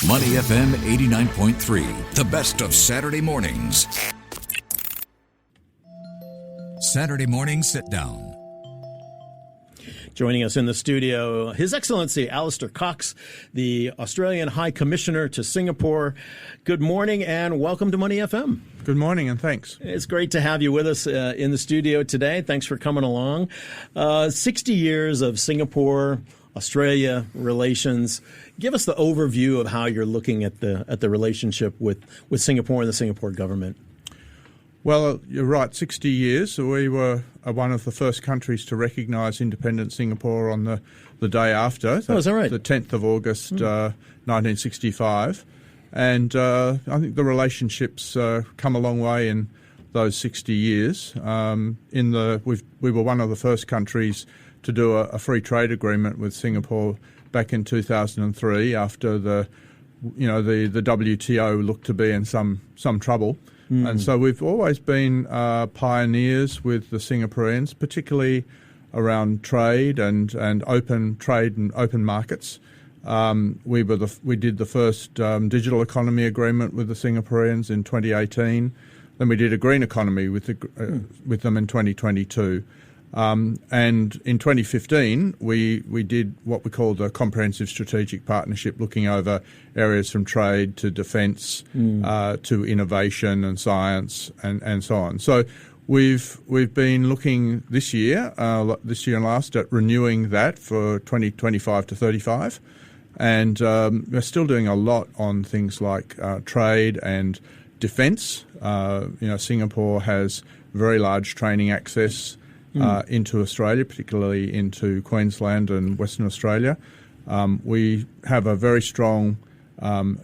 Money FM 89.3, the best of Saturday mornings. Saturday morning sit down. Joining us in the studio, His Excellency Allaster Cox, the Australian High Commissioner to Singapore. Good morning and welcome to Money FM. Good morning and thanks. It's great to have you with us in the studio today. Thanks for coming along. 60 years of Singapore-Australia relations. Give us the overview of how you're looking at the relationship with Singapore and the Singapore government. Well, you're right, 60 years. We were one of the first countries to recognise independent Singapore on the day after. Oh, is that right? The 10th of August, 1965. And I think the relationships come a long way in those 60 years. We were one of the first countries to do a free trade agreement with Singapore back in 2003 after the WTO looked to be in some trouble. And so we've always been pioneers with the Singaporeans, particularly around trade and open trade and open markets. We did the first digital economy agreement with the Singaporeans in 2018. Then we did a green economy with them in 2022. And in 2015, we did what we called a comprehensive strategic partnership, looking over areas from trade to defence to innovation and science and so on. So we've been looking this year and last at renewing that for 2025 to 35, and we're still doing a lot on things like trade and defence. Singapore has very large training access into Australia, particularly into Queensland and Western Australia. We have a very strong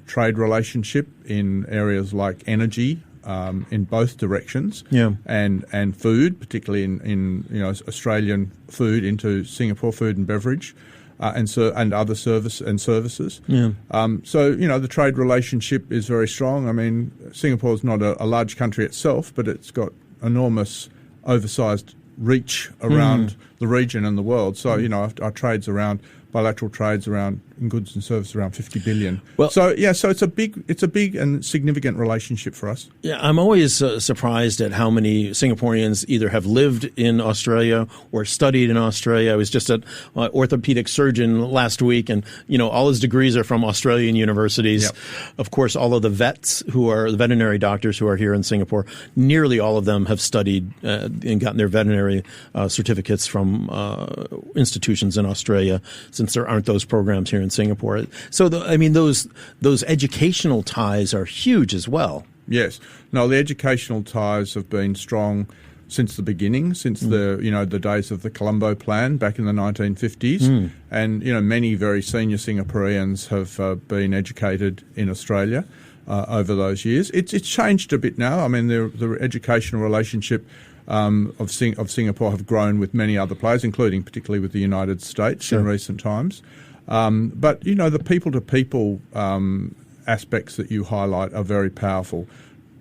trade relationship in areas like energy in both directions, and food, particularly in Australian food into Singapore food and beverage, and other services. The trade relationship is very strong. I mean, Singapore is not a large country itself, but it's got enormous, oversized reach around the region and the world. So, our trades around, bilateral trades around in goods and services around 50 billion. So it's a big and significant relationship for us. Yeah, I'm always surprised at how many Singaporeans either have lived in Australia or studied in Australia. I was just an orthopedic surgeon last week, and all his degrees are from Australian universities. Yep. Of course, all of the the veterinary doctors who are here in Singapore, nearly all of them have studied and gotten their veterinary certificates from institutions in Australia, since there aren't those programs here in Singapore. So, those educational ties are huge as well. Yes. No, the educational ties have been strong since the beginning, since the days of the Colombo Plan back in the 1950s. And, many very senior Singaporeans have been educated in Australia over those years. It's changed a bit now. I mean, the educational relationship of Singapore have grown with many other players, including particularly with the United States in recent times. But the people-to-people aspects that you highlight are very powerful.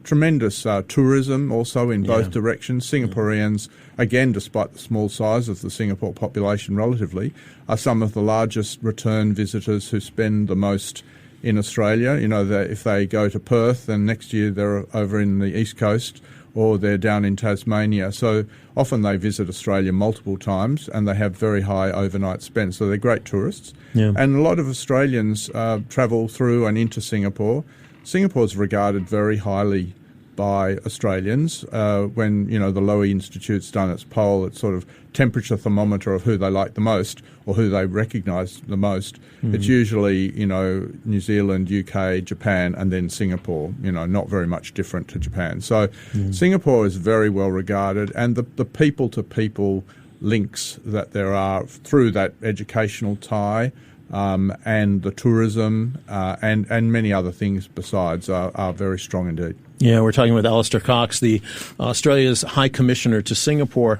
Tremendous tourism also in both directions. Singaporeans, again, despite the small size of the Singapore population relatively, are some of the largest return visitors who spend the most in Australia. If they go to Perth, then next year they're over in the East Coast, or they're down in Tasmania. So often they visit Australia multiple times and they have very high overnight spends. So they're great tourists. Yeah. And a lot of Australians travel through and into Singapore. Singapore's regarded very highly by Australians. When, the Lowy Institute's done its poll, it's sort of temperature thermometer of who they like the most or who they recognise the most. It's usually, New Zealand, UK, Japan, and then Singapore, not very much different to Japan. So Singapore is very well regarded, and the people-to-people links that there are through that educational tie and the tourism and many other things besides are very strong indeed. Yeah, we're talking with Allaster Cox, the Australia's High Commissioner to Singapore.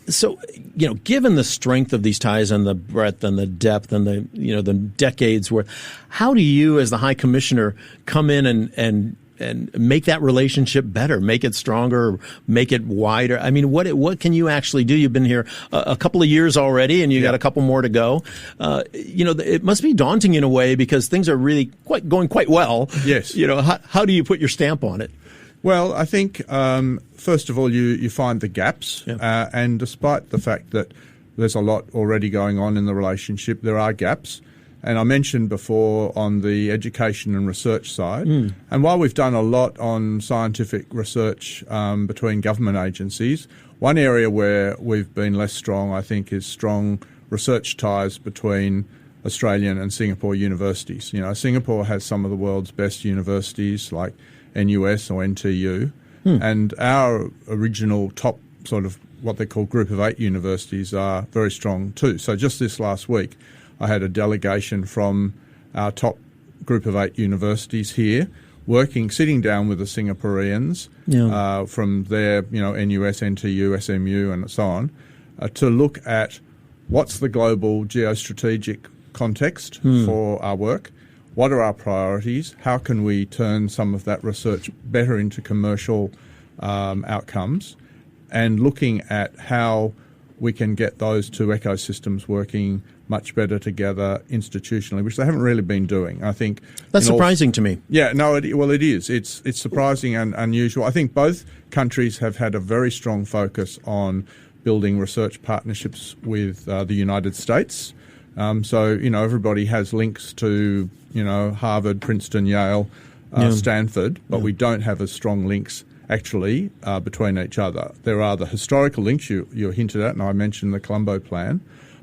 So, given the strength of these ties and the breadth and the depth and the decades worth, how do you as the High Commissioner come in and make that relationship better, make it stronger, make it wider? I mean, what can you actually do? You've been here a couple of years already, and you got a couple more to go. It must be daunting in a way because things are really going quite well. Yes. How do you put your stamp on it? Well, I think first of all you find the gaps, and despite the fact that there's a lot already going on in the relationship, there are gaps. And I mentioned before on the education and research side, and while we've done a lot on scientific research between government agencies, one area where we've been less strong, I think, is strong research ties between Australian and Singapore universities. Singapore has some of the world's best universities like NUS or NTU, and our original top sort of what they call Group of 8 universities are very strong too. So just this last week, I had a delegation from our top Group of 8 universities here sitting down with the Singaporeans from their, NUS, NTU, SMU and so on, to look at what's the global geostrategic context for our work, what are our priorities, how can we turn some of that research better into commercial outcomes, and looking at how we can get those two ecosystems working much better together institutionally, which they haven't really been doing. I think that's surprising to me. Yeah, no, it is. It's surprising and unusual. I think both countries have had a very strong focus on building research partnerships with the United States. So everybody has links to Harvard, Princeton, Yale, Stanford, but we don't have as strong links actually between each other. There are the historical links you hinted at, and I mentioned the Colombo Plan.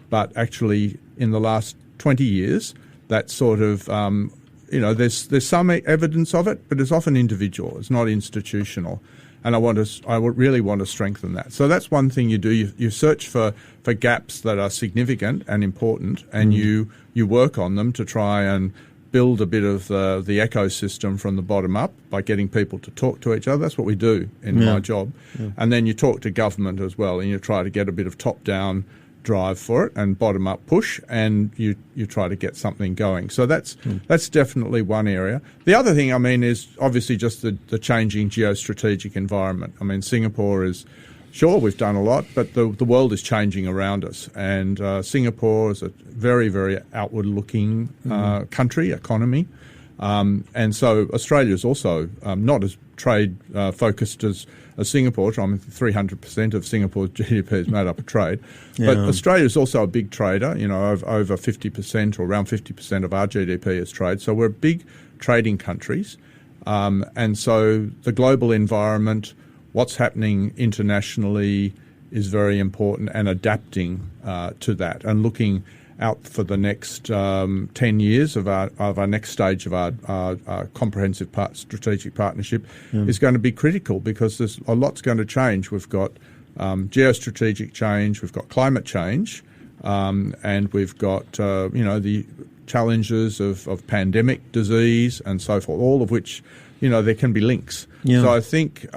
But actually, in the last 20 years, that sort of, there's some evidence of it, but it's often individual. It's not institutional. And I really want to strengthen that. So that's one thing you do. You search for gaps that are significant and important, and you work on them to try and build a bit of the ecosystem from the bottom up by getting people to talk to each other. That's what we do in my job. Yeah. And then you talk to government as well, and you try to get a bit of top-down drive for it and bottom-up push, and you try to get something going. So that's definitely one area. The other thing, is obviously just the changing geostrategic environment. Singapore is, sure, we've done a lot, but the world is changing around us, and Singapore is a very, very outward-looking country, economy. And so Australia is also not as trade-focused as Singapore. 300% of Singapore's GDP is made up of trade. But Australia is also a big trader. Over 50% or around 50% of our GDP is trade. So we're big trading countries. And so the global environment, what's happening internationally is very important, and adapting to that and looking out for the next 10 years of our next stage of our comprehensive strategic partnership is going to be critical, because there's a lot's going to change. We've got geostrategic change, we've got climate change, and we've got the challenges of pandemic, disease, and so forth. All of which there can be links. Yeah. So I think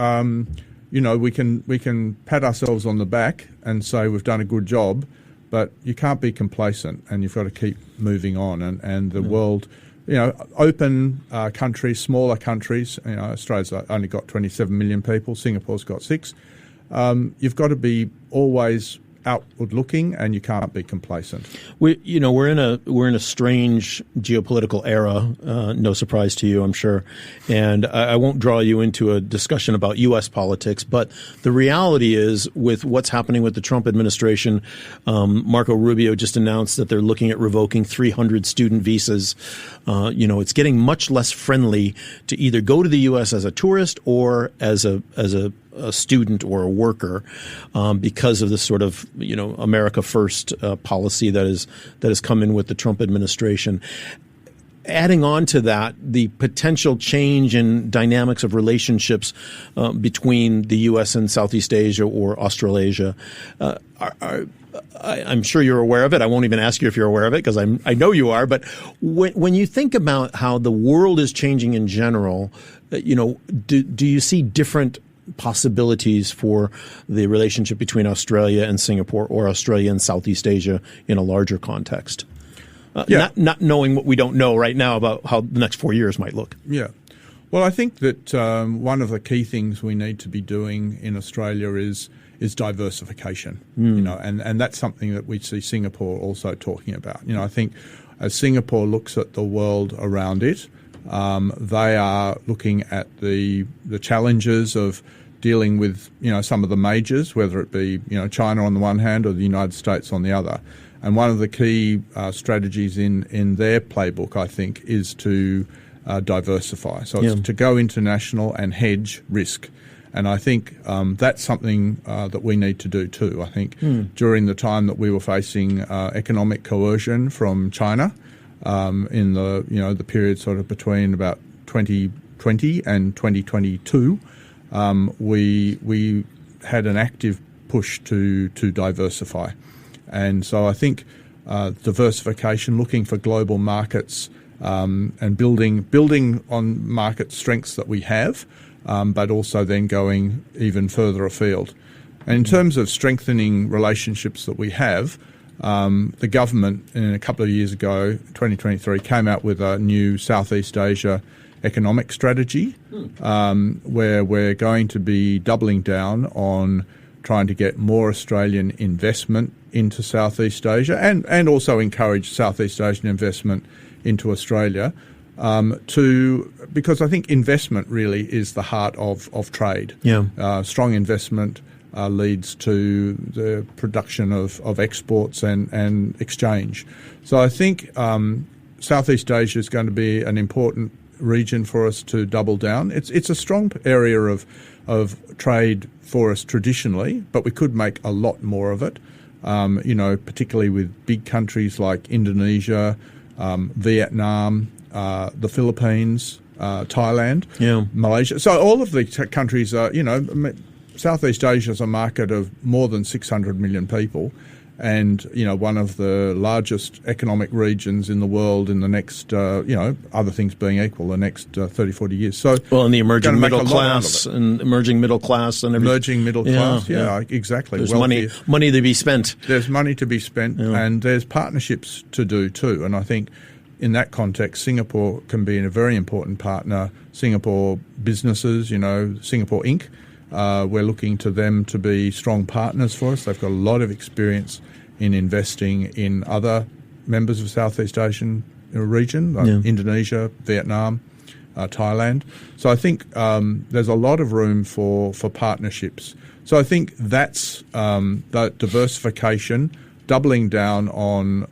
we can pat ourselves on the back and say we've done a good job. But you can't be complacent, and you've got to keep moving on. And the world, open countries, smaller countries, Australia's only got 27 million people, Singapore's got 6. You've got to be always outward looking, and you can't be complacent. We're in a strange geopolitical era. No surprise to you, I'm sure. And I won't draw you into a discussion about U.S. politics, but the reality is, with what's happening with the Trump administration, Marco Rubio just announced that they're looking at revoking 300 student visas. It's getting much less friendly to either go to the U.S. as a tourist or as a student or a worker, because of this sort of America First policy that has come in with the Trump administration. Adding on to that, the potential change in dynamics of relationships between the U.S. and Southeast Asia or Australasia. I'm sure you're aware of it. I won't even ask you if you're aware of it, because I know you are. But when you think about how the world is changing in general, do you see different possibilities for the relationship between Australia and Singapore, or Australia and Southeast Asia in a larger context? Not knowing what we don't know right now about how the next 4 years might look. Yeah. Well, I think that one of the key things we need to be doing in Australia is diversification, and that's something that we see Singapore also talking about. I think as Singapore looks at the world around it, they are looking at the challenges of dealing with some of the majors, whether it be China on the one hand or the United States on the other. And one of the key strategies in their playbook, I think, is to diversify. So it's to go international and hedge risk. And I think that's something that we need to do too. I think during the time that we were facing economic coercion from China in the period sort of between about 2020 and 2022, we had an active push to diversify. And so I think diversification, looking for global markets, and building on market strengths that we have, but also then going even further afield. And in terms of strengthening relationships that we have, the government a couple of years ago, 2023, came out with a new Southeast Asia economic strategy, where we're going to be doubling down on trying to get more Australian investment into Southeast Asia and also encourage Southeast Asian investment into Australia, because I think investment really is the heart of trade. Strong investment leads to the production of exports and exchange. So I think Southeast Asia is going to be an important region for us to double down. It's a strong area of trade for us traditionally, but we could make a lot more of it. Particularly with big countries like Indonesia, Vietnam, the Philippines, Thailand, Malaysia. So all of these countries are, Southeast Asia is a market of more than 600 million people, and one of the largest economic regions in the world in the next, other things being equal, the next 30, 40 years. So, and the emerging middle class and everything. Emerging middle class, exactly. There's money to be spent. There's money to be spent, and there's partnerships to do too. And I think in that context, Singapore can be a very important partner. Singapore businesses, Singapore Inc., we're looking to them to be strong partners for us. They've got a lot of experience in investing in other members of Southeast Asian region, like Indonesia, Vietnam, Thailand. So I think there's a lot of room for partnerships. So I think that's that diversification, doubling down on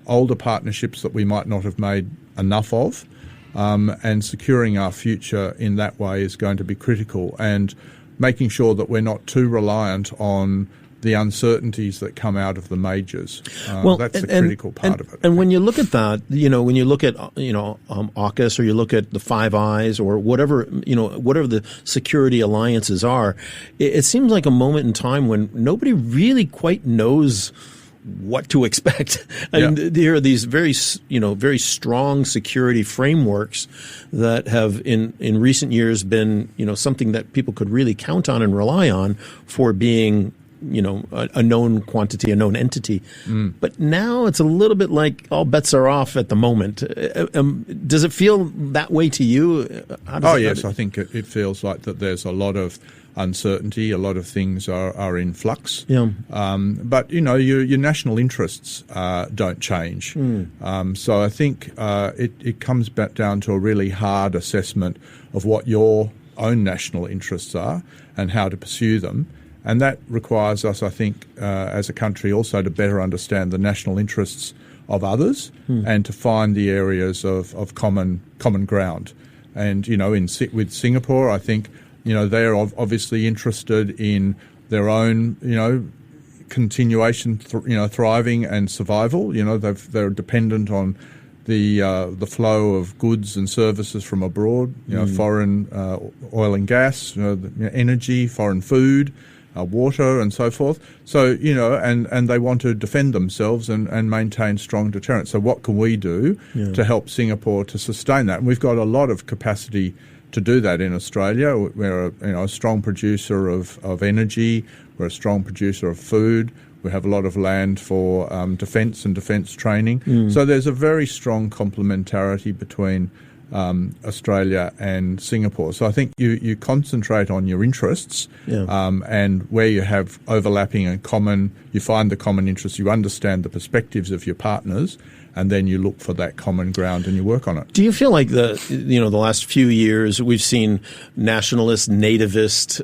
older partnerships that we might not have made enough of, and securing our future in that way is going to be critical, and making sure that we're not too reliant on the uncertainties that come out of the majors. That's the critical part of it. And when you look at that, when you look at, AUKUS, or you look at the Five Eyes, or whatever the security alliances are, it seems like a moment in time when nobody really quite knows what to expect. There are these very strong security frameworks that have in recent years been, something that people could really count on and rely on for being, a known quantity, a known entity. But now it's a little bit like all bets are off at the moment. Does it feel that way to you? Yes, I think it feels like that there's a lot of uncertainty. A lot of things are in flux. But your national interests don't change. So I think it comes back down to a really hard assessment of what your own national interests are and how to pursue them. And that requires us, I think, as a country also to better understand the national interests of others and to find the areas of common ground. And, with Singapore, I think, they're obviously interested in their own, continuation, thriving and survival. They're dependent on the flow of goods and services from abroad, foreign oil and gas, energy, foreign food, water and so forth. So, and they want to defend themselves and maintain strong deterrence. So what can we do to help Singapore to sustain that? And we've got a lot of capacity to do that in Australia. We're a strong producer of energy. We're a strong producer of food. We have a lot of land for defence and defence training. So there's a very strong complementarity between Australia and Singapore. So I think you concentrate on your interests, and where you have overlapping and common, you find the common interests, you understand the perspectives of your partners, and then you look for that common ground and you work on it. Do you feel like the last few years we've seen nationalist, nativist,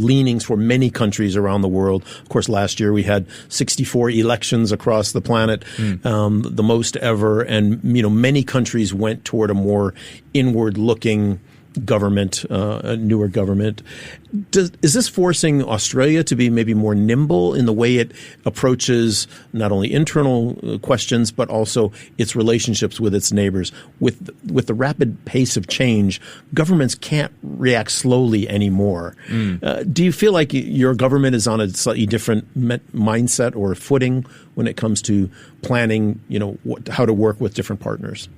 leanings for many countries around the world? Of course, last year we had 64 elections across the planet, the most ever, and many countries went toward a more inward-looking government, a newer government. Is this forcing Australia to be maybe more nimble in the way it approaches not only internal questions but also its relationships with its neighbors? With the rapid pace of change, governments can't react slowly anymore. Do you feel like your government is on a slightly different mindset or footing when it comes to planning, how to work with different partners?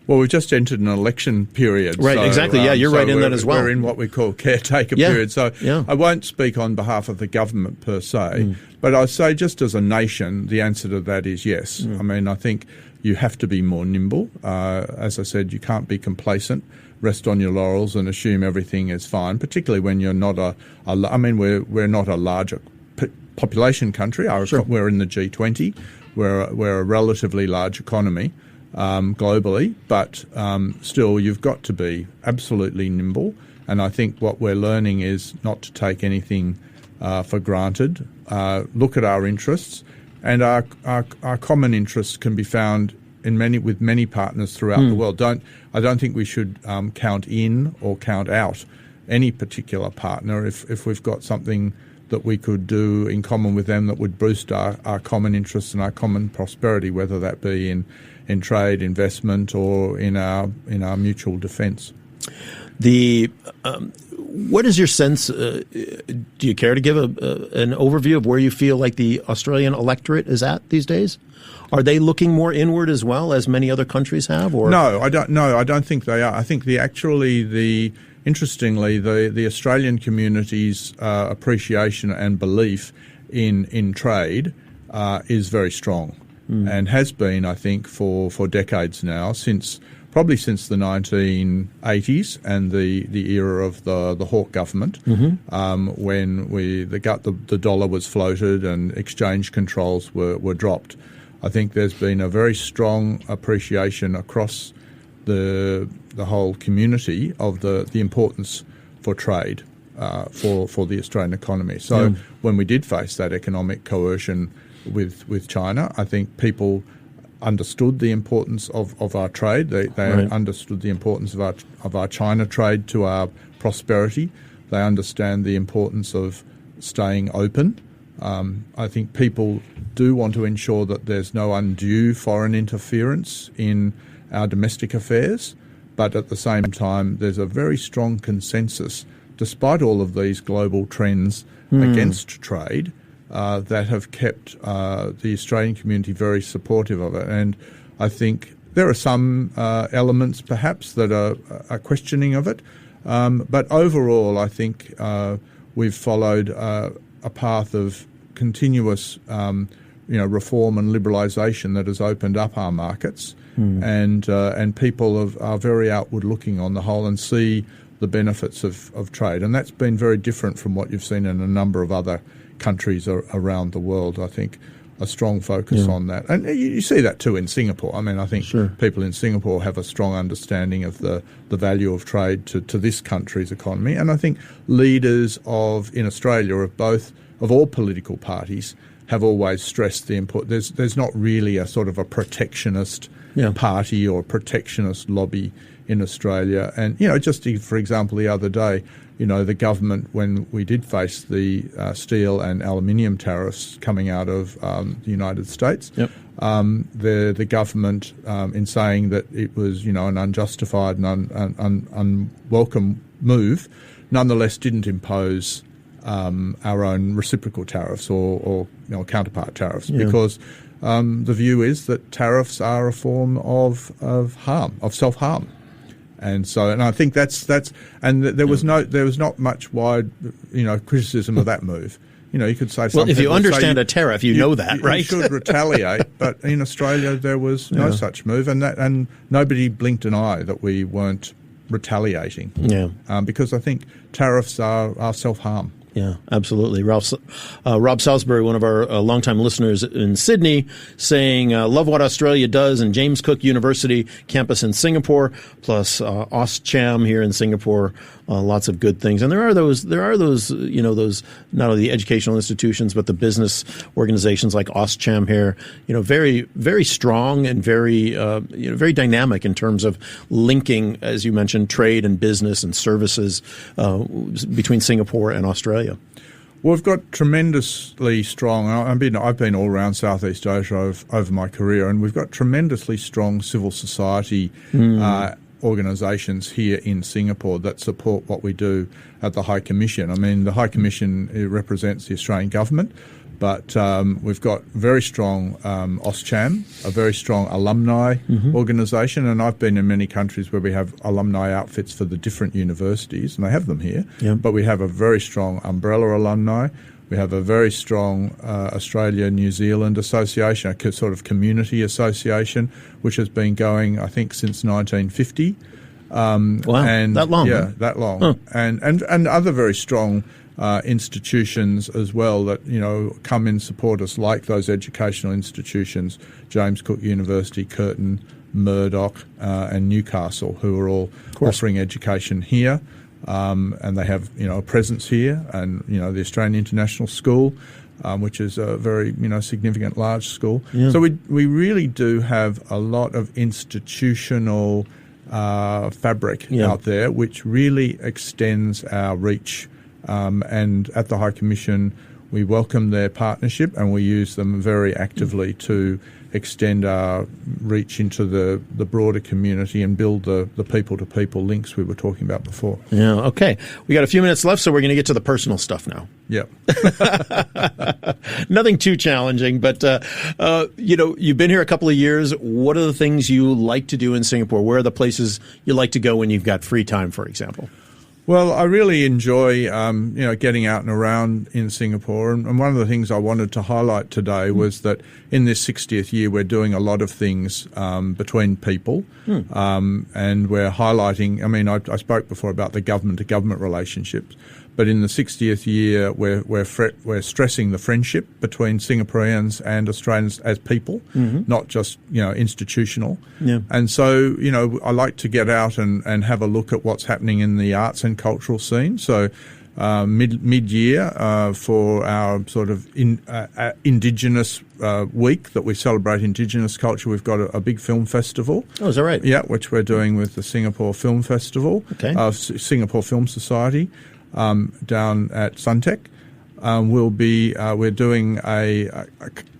Well, we've just entered an election period. Right, exactly. Yeah, you're right in that as well. We're in what we call caretaker period. So I won't speak on behalf of the government per se, but I'd say just as a nation, the answer to that is yes. I mean, I think you have to be more nimble. As I said, you can't be complacent, rest on your laurels and assume everything is fine, particularly when you're not we're not a larger population country. We're in the G20. We're a relatively large economy. Globally, but still you've got to be absolutely nimble. And I think what we're learning is not to take anything for granted. Look at our interests, and our common interests can be found with many partners throughout the world. I don't think we should count in or count out any particular partner if we've got something that we could do in common with them that would boost our common interests and our common prosperity, whether that be in trade, investment, or in our mutual defence. What is your sense? Do you care to give an overview of where you feel like the Australian electorate is at these days? Are they looking more inward as well as many other countries have? Or no, I don't. No, I don't think they are. I think interestingly, the Australian community's appreciation and belief in trade is very strong. And has been, I think, for decades now, probably since the 1980s and the era of the Hawke government, when the dollar was floated and exchange controls were dropped. I think there's been a very strong appreciation across the whole community of the importance for trade for the Australian economy. So when we did face that economic coercion with China, I think people understood the importance of our trade. They understood the importance of our China trade to our prosperity. They understand the importance of staying open. I think people do want to ensure that there's no undue foreign interference in our domestic affairs, but at the same time there's a very strong consensus, despite all of these global trends against trade, that have kept the Australian community very supportive of it. And I think there are some elements perhaps that are questioning of it, but overall I think we've followed a path of continuous reform and liberalisation that has opened up our markets, and people are very outward looking on the whole and see the benefits of trade. And that's been very different from what you've seen in a number of other countries around the world. I think a strong focus on that. And you see that too in Singapore. I mean, I think people in Singapore have a strong understanding of the value of trade to this country's economy. And I think leaders in Australia of all political parties have always stressed the importance. There's not really a sort of a protectionist party or protectionist lobby in Australia. And, for example, the other day, the government, when we did face the steel and aluminium tariffs coming out of the United States, the government, in saying that it was, an unjustified and unwelcome move, nonetheless didn't impose our own reciprocal tariffs or counterpart tariffs, because the view is that tariffs are a form of harm, of self-harm. And I think that's and there was not much wide criticism of that move. you could say well, if you understand a tariff, you know that, right? You should retaliate. But in Australia, there was no such move, and nobody blinked an eye that we weren't retaliating. Yeah, because I think tariffs are self-harm. Yeah, absolutely. Rob Salisbury, one of our longtime listeners in Sydney, saying, love what Australia does, and James Cook University campus in Singapore, plus AustCham here in Singapore, lots of good things. And there are those, those not only the educational institutions, but the business organizations like AustCham here, very, very strong and very, very dynamic in terms of linking, as you mentioned, trade and business and services between Singapore and Australia. Well, we've got tremendously strong. I've been all around Southeast Asia over my career, and we've got tremendously strong civil society organisations here in Singapore that support what we do at the High Commission. I mean, the High Commission represents the Australian government, but we've got very strong AustCham, a very strong alumni organisation, and I've been in many countries where we have alumni outfits for the different universities, and they have them here, but we have a very strong umbrella alumni. We have a very strong Australia-New Zealand association, a sort of community association, which has been going, I think, since 1950. Wow, and that long? Yeah, that long. Huh. And other very strong institutions as well that, come in support us, like those educational institutions, James Cook University, Curtin, Murdoch, and Newcastle, who are all offering education here. And they have, a presence here, and, the Australian International School, which is a very, significant large school. Yeah. So we really do have a lot of institutional fabric out there, which really extends our reach. And at the High Commission, we welcome their partnership, and we use them very actively to extend our reach into the broader community and build the people-to-people links we were talking about before. Yeah, okay. We got a few minutes left, so we're going to get to the personal stuff now. Yep. Nothing too challenging, but, you've been here a couple of years. What are the things you like to do in Singapore? Where are the places you like to go when you've got free time, for example? Well, I really enjoy, getting out and around in Singapore. And one of the things I wanted to highlight today was that in this 60th year, we're doing a lot of things between people. And we're highlighting, I spoke before about the government-to-government relationships. But in the 60th year, we're stressing the friendship between Singaporeans and Australians as people, not just, institutional. Yeah. And so, I like to get out and have a look at what's happening in the arts and cultural scene. So mid-year for our sort of Indigenous week that we celebrate Indigenous culture, we've got a big film festival. Oh, is that right? Yeah, which we're doing with the Singapore Film Festival, Singapore Film Society. Down at Suntec. We're doing a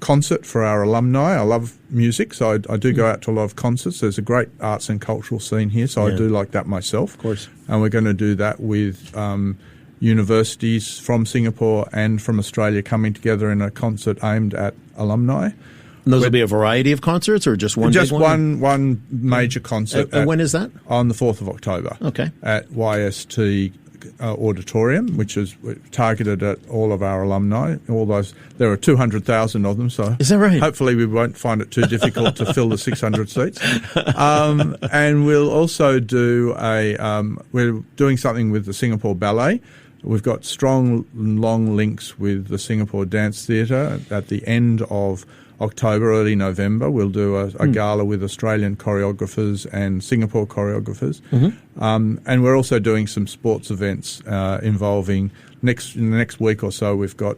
concert for our alumni. I love music, so I do go out to a lot of concerts. There's a great arts and cultural scene here, so I do like that myself. Of course. And we're going to do that with universities from Singapore and from Australia coming together in a concert aimed at alumni. And those will be a variety of concerts, or just one? Just big one? one major concert. And when is that? On the 4th of October. Okay. At YST auditorium, which is targeted at all of our alumni. There are 200,000 of them, so is that right? Hopefully we won't find it too difficult to fill the 600 seats. And we'll also do we're doing something with the Singapore Ballet. We've got strong, long links with the Singapore Dance Theatre. At the end of October, early November, we'll do a gala with Australian choreographers and Singapore choreographers. And we're also doing some sports events involving, in the next week or so, we've got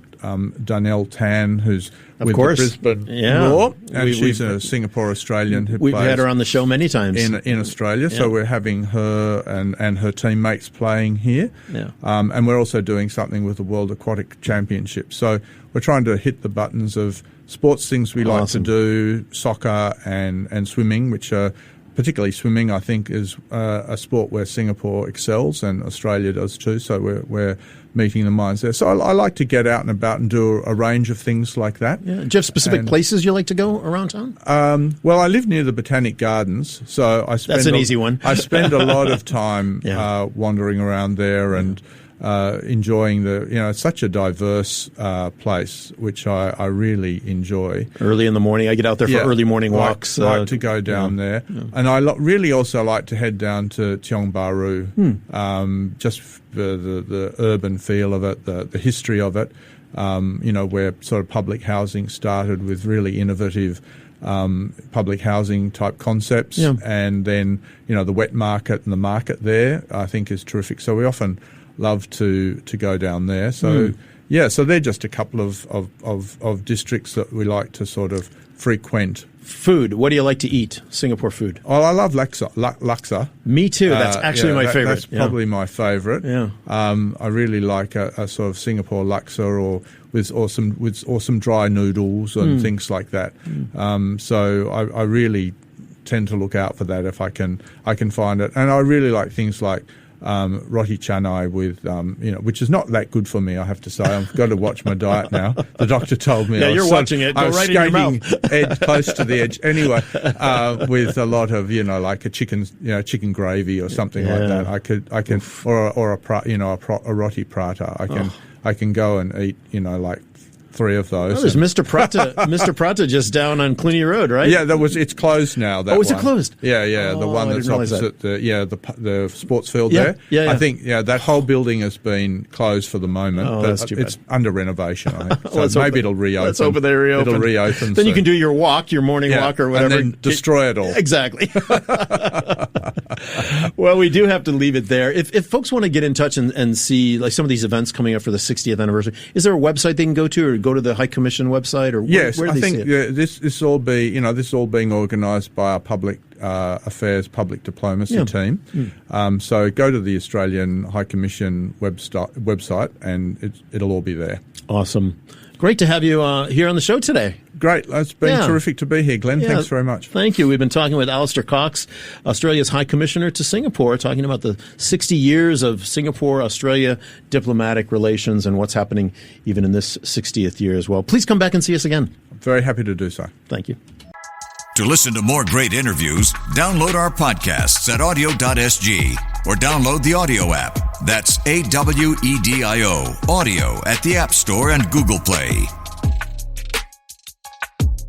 Donnell Tan, who's with the Brisbane Roar, and she's a Singapore-Australian. We've had her on the show many times. In Australia, so we're having her and her teammates playing here. Yeah. And we're also doing something with the World Aquatic Championship. So we're trying to hit the buttons of sports things we like to do, soccer and swimming, which are particularly swimming, I think, is a sport where Singapore excels and Australia does too. So we're meeting the minds there. So I like to get out and about and do a range of things like that. Yeah. Do you have specific places you like to go around town? Well, I live near the Botanic Gardens, so I spend that's an easy one. I spend a lot of time wandering around there and enjoying it's such a diverse place, which I really enjoy. Early in the morning, I get out there for early morning walks. Like to go down there. Yeah. And I really also like to head down to Tiong Bahru, just for the urban feel of it, the history of it, where sort of public housing started with really innovative public housing type concepts, and then the wet market and the market there I think is terrific. So we often love to go down there. So so they're just a couple of districts that we like to sort of frequent. Food. What do you like to eat? Singapore food. Oh, I love laksa. Me too. That's actually my favorite. That's probably my favorite. Yeah. I really like a sort of Singapore laksa, or with some dry noodles and things like that. So I really tend to look out for that if I can find it. And I really like things like roti canai with, which is not that good for me, I have to say. I've got to watch my diet now. The doctor told me. Yeah, you're watching it. Go right in your mouth. Close to the edge. Anyway, with a lot of, like a chicken gravy or something like that. I can, or a roti prata. I can go and eat, like 3 of those. Oh, there's Mr. Prata just down on Cluny Road, right? Yeah, it's closed now. Is it closed? Yeah, the one that's opposite the sports field there. Yeah. I think that whole building has been closed for the moment, but it's under renovation. I think. So maybe it'll reopen. Let's hope they reopen. It'll reopen. Then you can do your morning walk or whatever, and then destroy it all. Exactly. Well, we do have to leave it there. If folks want to get in touch and see like some of these events coming up for the 60th anniversary, is there a website they can go to, or go to the High Commission website, or where do they see it? This all being organised by our public affairs, public diplomacy team. So go to the Australian High Commission website, and it'll all be there. Awesome. Great to have you here on the show today. Great. It's been terrific to be here, Glenn. Thanks very much. Thank you. We've been talking with Allaster Cox, Australia's High Commissioner to Singapore, talking about the 60 years of Singapore-Australia diplomatic relations and what's happening even in this 60th year as well. Please come back and see us again. I'm very happy to do so. Thank you. To listen to more great interviews, download our podcasts at audio.sg or download the audio app. That's AWEDIO, audio at the App Store and Google Play.